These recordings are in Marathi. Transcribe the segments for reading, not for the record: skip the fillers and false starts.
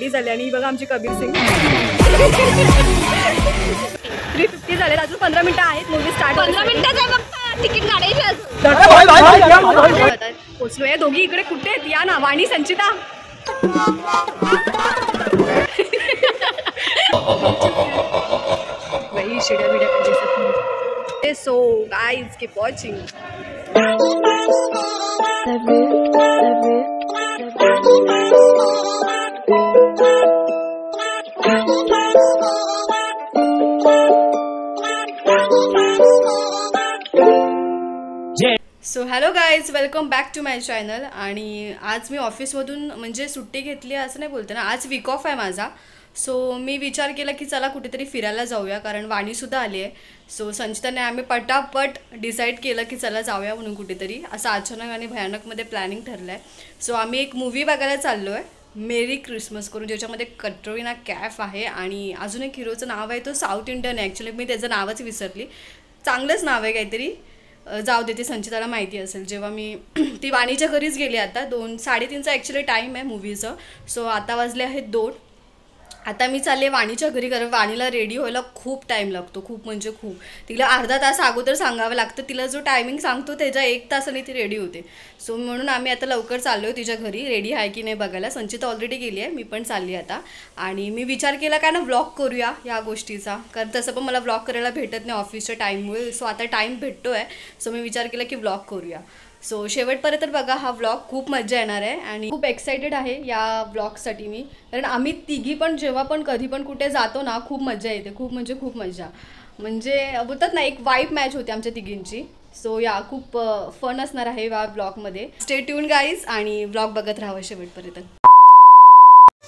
रेडी झाले आणि बघा आमची कबीर सिंग 3:50 झाले, अजून 15 मिनिटं आहेत मूवी स्टार्ट. 15 मिनिटाचं आहे फक्त, तिकीट काढायची. पोचलोय. दोघी इकडे कुठे आहेत? या ना. वाणी, संचिता. वही शिड्या बिड्या कधी दिसत नाही. So guys keep watching. So hello guys, welcome back to my channel. आणि आज मी ऑफिसमधून म्हणजे सुट्टी घेतली असं नाही बोलते ना, आज वीक ऑफ आहे माझा. सो मी विचार केला की चला कुठेतरी फिरायला जाऊया, कारण वाणीसुद्धा आली आहे. सो संचिताने आम्ही पटापट डिसाईड केलं की चला जाऊया म्हणून कुठेतरी. असं अचानक आणि भयानकमध्ये प्लॅनिंग ठरलं आहे. सो आम्ही एक मूवी बघायला चाललो आहे, मेरी क्रिसमस करून, ज्याच्यामध्ये कटरीना कैफ आहे आणि अजून एक हिरोचं नाव आहे, तो साऊथ इंडियन आहे. ॲक्च्युली मी त्याचं नावच विसरली. चांगलंच नाव आहे काहीतरी, जाऊ देते, संचिताला माहिती असेल. जेव्हा मी ती वाणीच्या घरीच गेली, आता 2-3:30चा ॲक्च्युली टाईम आहे मूवीचं. सो आता वाजले आहेत 2. आता मी चालले वाणीच्या घरी, कारण वाणीला रेडी व्हायला खूप टाईम लागतो, खूप म्हणजे खूप. तिला अर्धा तास अगोदर सांगावं लागतं. तिला जो टायमिंग सांगतो त्याच्या 1 तासाने ती रेडी होते. सो म्हणून आम्ही आता लवकर चाललो आहे तिच्या घरी, रेडी आहे की नाही बघायला. संचिता ऑलरेडी गेली आहे, मी पण चालली आता. आणि मी विचार केला काय ना, व्लॉग करूया या गोष्टीचा, कारण तसं पण मला व्लॉग करायला भेटत नाही ऑफिसच्या टाईममुळे. सो आता टाईम भेटतो आहे, सो मी विचार केला की व्लॉग करूया. सो शेवटपर्यंत बघा हा व्लॉग, खूप मजा येणार आहे आणि खूप एक्सायटेड आहे या व्लॉगसाठी मी. कारण आम्ही तिघी पण जेव्हा पण कधी पण कुठे जातो ना, खूप मजा येते, खूप म्हणजे खूप मजा. म्हणजे बोलतात ना, एक वाईब मॅच होते आमच्या तिघींची. सो या खूप फन असणार आहे या व्लॉगमध्ये. स्टे ट्यून गाईज आणि व्लॉग बघत राहावं शेवटपर्यंत.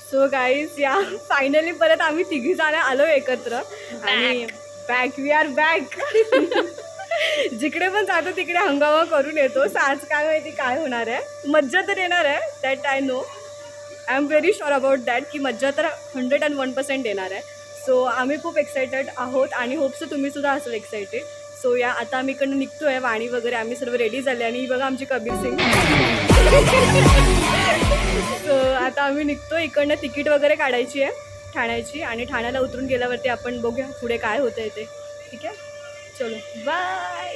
सो गाईज या फायनली परत आम्ही तिघी जण आलो एकत्र आणि बॅक, वी आर बॅक. जिकडे पण जातो तिकडे हंगामा करून येतो. आज काय माहिती काय होणार आहे, मज्जा तर येणार आहे, that I know. I am very sure about that की मज्जा तर 101% येणार आहे. सो आम्ही खूप एक्सायटेड आहोत आणि होप्स तुम्हीसुद्धा असाल एक्सायटेड. सो या आता आम्ही इकडनं निघतो आहे, वाणी वगैरे आम्ही सर्व रेडी झाले आणि बघा आमची कबीर सिंग. सो आता आम्ही निघतो इकडनं. तिकीट वगैरे काढायची आहे ठाण्याची, आणि ठाण्याला उतरून गेल्यावरती आपण बघूया पुढे काय होतं आहे ते. ठीक आहे, चलो बाय.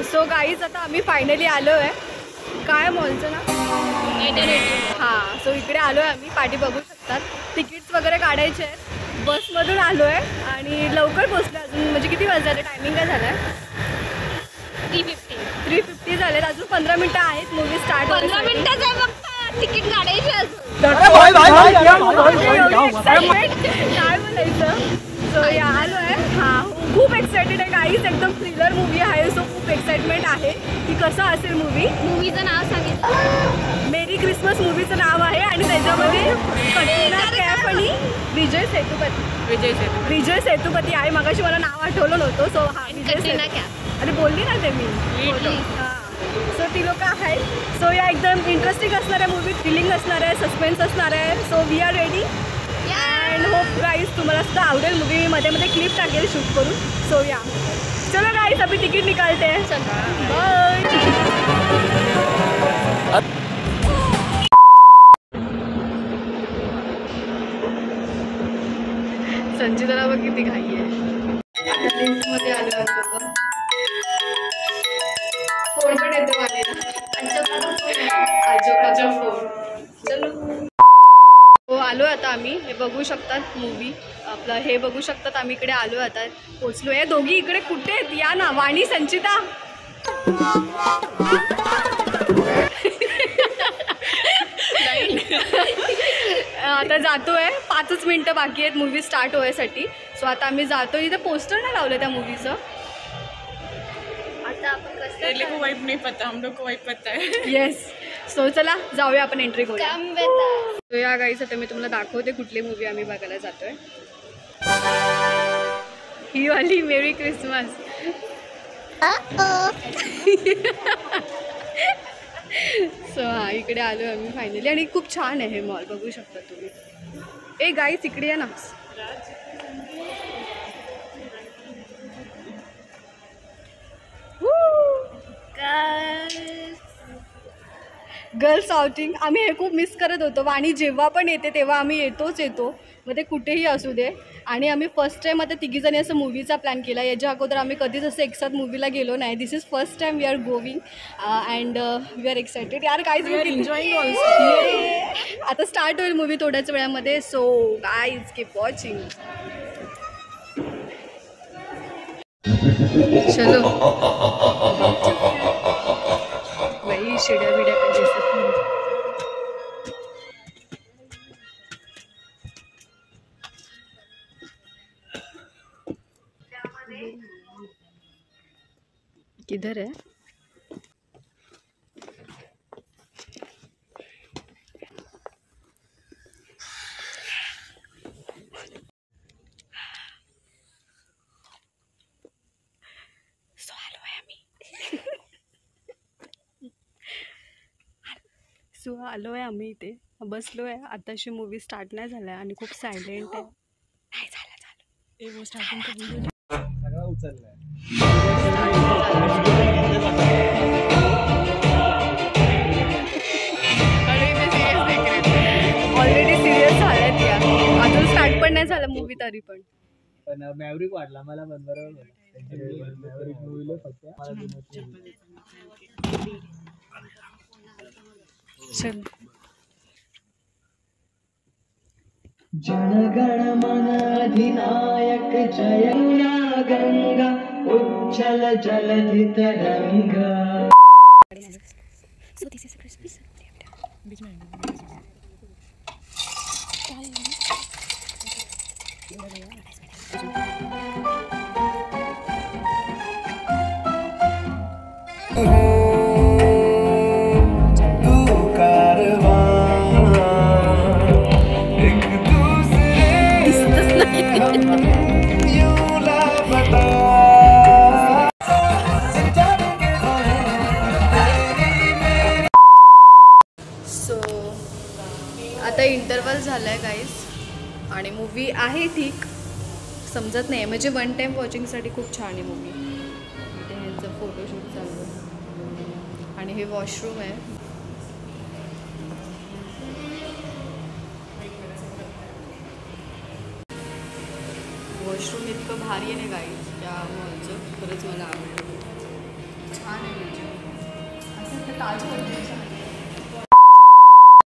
सो गाईज आता आम्ही फायनली आलो आहे, काय मॉलचं ना, हां. सो इकडे आलो आहे आम्ही, पाठी बघू शकतात. तिकीट्स वगैरे काढायचे आहेत. बसमधून आलो आहे आणि लवकर पोचलो अजून. म्हणजे किती वाजले, टायमिंग काय झालं आहे? 3:50 झाले, अजून 15 मिनिटं आहेत मूवी स्टार्ट. 15 मिनिटाचं आहे फक्त, तिकीट काढायची अजून. काय बोलायचं. सो या आलो आहे. हां, खूप एक्सायटेड आहे गाईज, एकदम थ्रिलर मूवी आहे. सो खूप एक्साइटमेंट आहे की कसं असेल मूवी. मूवीचं नाव सांगितलं, मेरी क्रिसमस मूवीचं नाव आहे आणि त्याच्यामध्ये कटरीना कैफ आणि विजय सेतुपती आहे. मगाशी मला नाव आठवलं नव्हतं. सो हा कटरीना कैफ, अरे बोलली ना ते मी. हां, सो ती लोक आहेत. सो या एकदम इंटरेस्टिंग असणार आहे मूवी, थ्रिलिंग असणार आहे, सस्पेन्स असणार आहे. So we are ready and hope guys तुम्हाला सुद्धा आवडेल मूवी. मी मध्ये मध्ये क्लिप टाकेल शूट करून. सो या चलो गाईज, अभी तिकीट निकालते हैं. बाय. संचिताला बघ किती घाई आहे. मध्ये आलो लोक, फोन पण येतो माझ्या आजोबाचा फोन. चलो हो, आलो आता आम्ही. हे बघू शकतात मूवी आपलं, हे बघू शकतात आम्ही इकडे आलो आता, पोचलो आहे. दोघी इकडे कुठे आहेत? या ना. वाणी, संचिता. आता जातोय, 5च मिनटं बाकी आहेत मूवी स्टार्ट व्हायसाठी. सो आता आम्ही जातो. इथे पोस्टर नाही लावलं त्या मूवीचं. आता आपण कसं वाईप नाही पता, हम लोग को वाईप पता है. येस. सो चला जाऊया आपण, एंट्री करूया. सो या गाईस आता मी तुम्हाला दाखवते कुठली मूवी आम्ही बघायला जातोय. ही वाली मेरी क्रिसमस. सो हा इकडे आलो आम्ही फायनली आणि खूप छान आहे हे मॉल, बघू शकता तुम्ही. ए गाईस इकडे या ना. गर्ल्स आउटिंग आम्ही हे खूप मिस करत होतो. आणि जेव्हा पण येते तेव्हा आम्ही येतो. मग ते कुठेही असू दे. आणि आम्ही फर्स्ट टाईम आता तिघीजणी असं मूवीचा प्लॅन केला. याच्या अगोदर आम्ही कधीच असं एकसाथ मूवीला गेलो नाही. This is first time we are going and we are excited. यार काहीच एन्जॉईंग ऑल्सो. आता स्टार्ट होईल मूवी थोड्याच वेळामध्ये. So guys keep watching. चलो वही शिड्या बिड्या पण दिसत नाही. किधर है? सो आलो आहे आम्ही इथे बसलो आहे. आताशी मूवी स्टार्ट नाही झाला आहे आणि खूप सायलेंट आहे. नाही झालं स्टार्टिंग सगळं उचललंय. ऑलरेडी सिरियस झाल्यात या. अजून स्टार्ट पण नाही झाला मूवी तरी पण मॅवरिक वाटला मला पण बरोबर. चल जनगण मन अधिनायक जय गंगा उज्जल जलधि तरंगा. So this is a crispy beach में आता इंटरवल झाला आहे गाईज आणि मूवी आहे ठीक समजत नाही म्हणजे वन टाईम वॉचिंगसाठी खूप छान आहे मूवी. इथे ह्यांचं फोटोशूट चालू आहे आणि हे वॉशरूम आहे. वॉशरूम इतकं भारी आहे ना गाईज त्या मॉलचं. खरंच मला आवडलं. छान आहे म्हणजे असं ताज.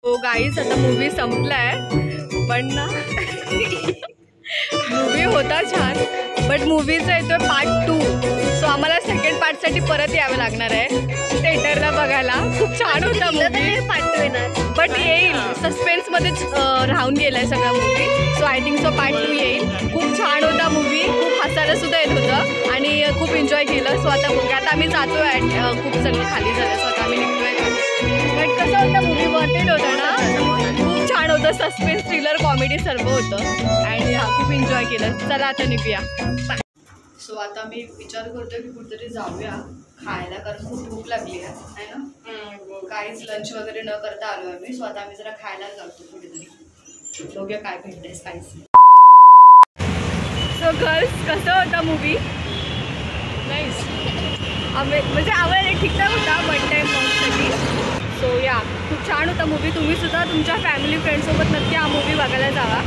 हो गाईज आता मूवी संपला आहे पण ना मूवी होता छान बट मूवीचा येतो पार्ट 2. सो आम्हाला सेकंड पार्टसाठी परत यावं लागणार आहे थिएटरला बघायला. खूप छान होता मूवी. पार्ट 2 येणार बट येईल सस्पेन्समध्येच राहून गेला आहे सगळा movie. So I think so part 2 येईल. खूप छान होता मूवी. खूप हसायला सुद्धा येत होतं आणि खूप एन्जॉय केलं. सो आता बघूया आता आम्ही जातो आहे. खूप सगळं खाली झालं सो आता आम्ही निघतोय खाली. बट कसं होतं मूवी वर्टेड होतं ना. खूप छान होतं. सस्पेन्स थ्रिलर कॉमेडी सर्व होतं आणि खूप एन्जॉय केलं. चला आता निघूया. सो आता मी विचार करतोय की कुठेतरी जाऊया खायला कारण खूप भूक लागली आहे ना. काहीच लंच वगैरे न करता आलो आहे मी. सो आता आम्ही जरा खायला जातो कुठेतरी. बघूया काय भेटतंय स्पायसी. सो गर्ल्स कसं होता मूवी? नाईस म्हणजे आवडले ठीकठाक होता वन टाईम वॉचसाठी. सो या खूप छान होता मूवी. तुम्हीसुद्धा तुमच्या फॅमिली फ्रेंडसोबत नक्की हा मूवी बघायला जावा.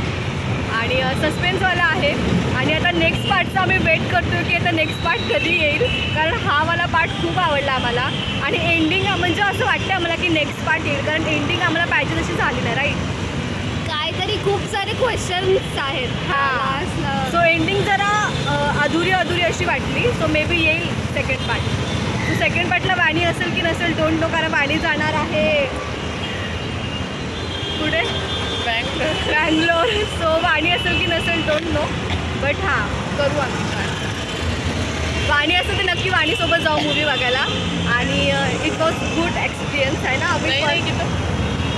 आणि सस्पेन्सवाला आहे आणि आता नेक्स्ट पार्टचा आम्ही वेट करतो की आता नेक्स्ट पार्ट कधी येईल कारण हा वाला पार्ट खूप आवडला आम्हाला. आणि एंडिंग म्हणजे असं वाटतं आम्हाला की नेक्स्ट पार्ट येईल कारण एंडिंग आम्हाला पाहिजे तशी झाली नाही राईट. काहीतरी खूप सारे क्वेश्चन्स आहेत. हां सो एंडिंग जरा अधुरी अशी वाटली. सो मे बी येईल सेकंड पार्ट. सो सेकंड पार्टला वाणी असेल की नसेल डोंट नो कारण वाणी जाणार आहे पुढे बँगलोर. सो वाणी असेल की नसेल डोंट नो बट हां करू आम्ही ट्राय. वाणी असेल तर नक्की वाणीसोबत जाऊ मूवी बघायला. आणि इट वॉज गुड एक्सपिरियंस है ना. अभी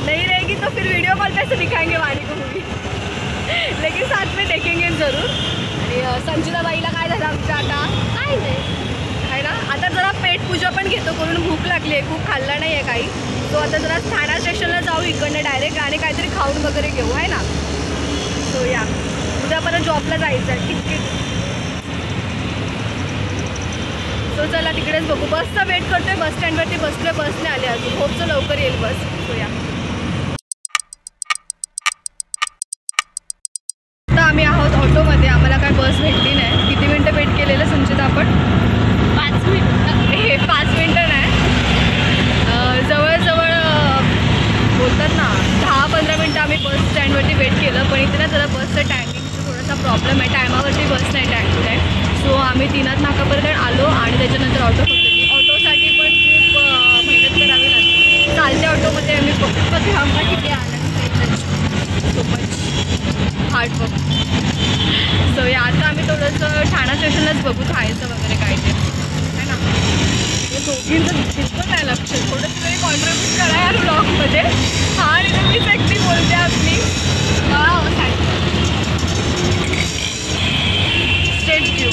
नहीं रहेगी तो फिर वीडियो कॉल पे से दिखाएंगे वाणी को मूवी लेकिन साथ में देखेंगे जरूर. आणि संचिताबाईला काय झालं आमचं आता काय नाही आहे ना. आता जरा पेटपूजा पण घेतो करून भूक लागली आहे. खूप खाल्ला नाही आहे काही. सो आता जरा ठाणा स्टेशनला जाऊ इकडनं डायरेक्ट आणि काहीतरी खाऊन वगैरे घेऊ आहे ना. सो या उद्या परत जॉबला जायचं आहे. किटकिट सो चला तिकडेच बघू. बसचा वेट करतोय, बस स्टँडवरती बसलोय, बसने आले अजून. होपचं लवकर येईल बस. सो या आता आम्ही आहोत ऑटोमध्ये. आम्हाला काय बस भेटली नाही. किती मिनटं वेट केलेलं संचिता आपण? 5 मिनटं. हे 5 मिनटं नाही, जवळजवळ बोलतात ना 10-15 मिनटं आम्ही बस स्टँडवरती वेट केलं. पण इथे ना जरा बसचं टायमिंगचा थोडासा प्रॉब्लेम आहे. टायमावरती बस नाही टाईम टू टाईम. सो आम्ही 3 नाकापर्यंत आलो आणि त्याच्यानंतर ऑटो पकडली. ऑटोसाठी पण खूप मेहनत करावी लागते. चालत्या ऑटोमध्ये आम्ही फक्त घामा किती आला सो मच हार्डवर्क. सो या आता आम्ही थोडंसं ठाणा स्टेशनलाच बघू खायचं वगैरे काय ते आहे ना. दोघींचं बिलकुल नाही लक्ष. थोडंसं तरी कॉन्ट्रीब्यूट करा या ब्लॉगमध्ये. हा आणि मीच एकटी बोलते आपली. State view.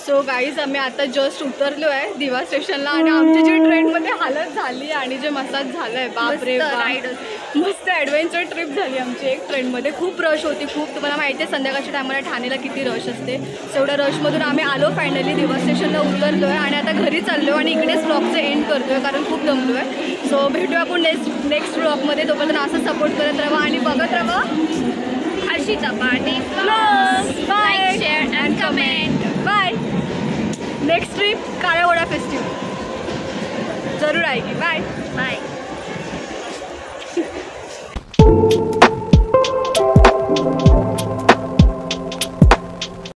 सो गाईज आम्ही आता जस्ट उतरलो आहे दिवा स्टेशनला आणि आमची जी ट्रेनमध्ये हालत झाली आणि जे मसाज झालं आहे बापरे राईड. मस्त ॲडव्हेंचर ट्रिप झाली आमची एक ट्रेनमध्ये. खूप रश होती खूप. तुम्हाला माहिती आहे संध्याकाळच्या टायमाला ठाणेला किती रश असते. तेवढ्या रशमधून आम्ही आलो फायनली दिवा स्टेशनला उतरलो आहे आणि आता घरी चाललो आणि इकडेच ब्लॉगचं एंड करतो आहे कारण खूप दमलो आहे. सो भेटूया आपण नेक्स्ट ब्लॉगमध्ये. तोपर्यंत असं सपोर्ट करत राहा आणि बघत राहा Harshita Patil vlogs. Bye, share and comment. Bye. Next trip Kalawada festival जरूर आएगी. Bye bye.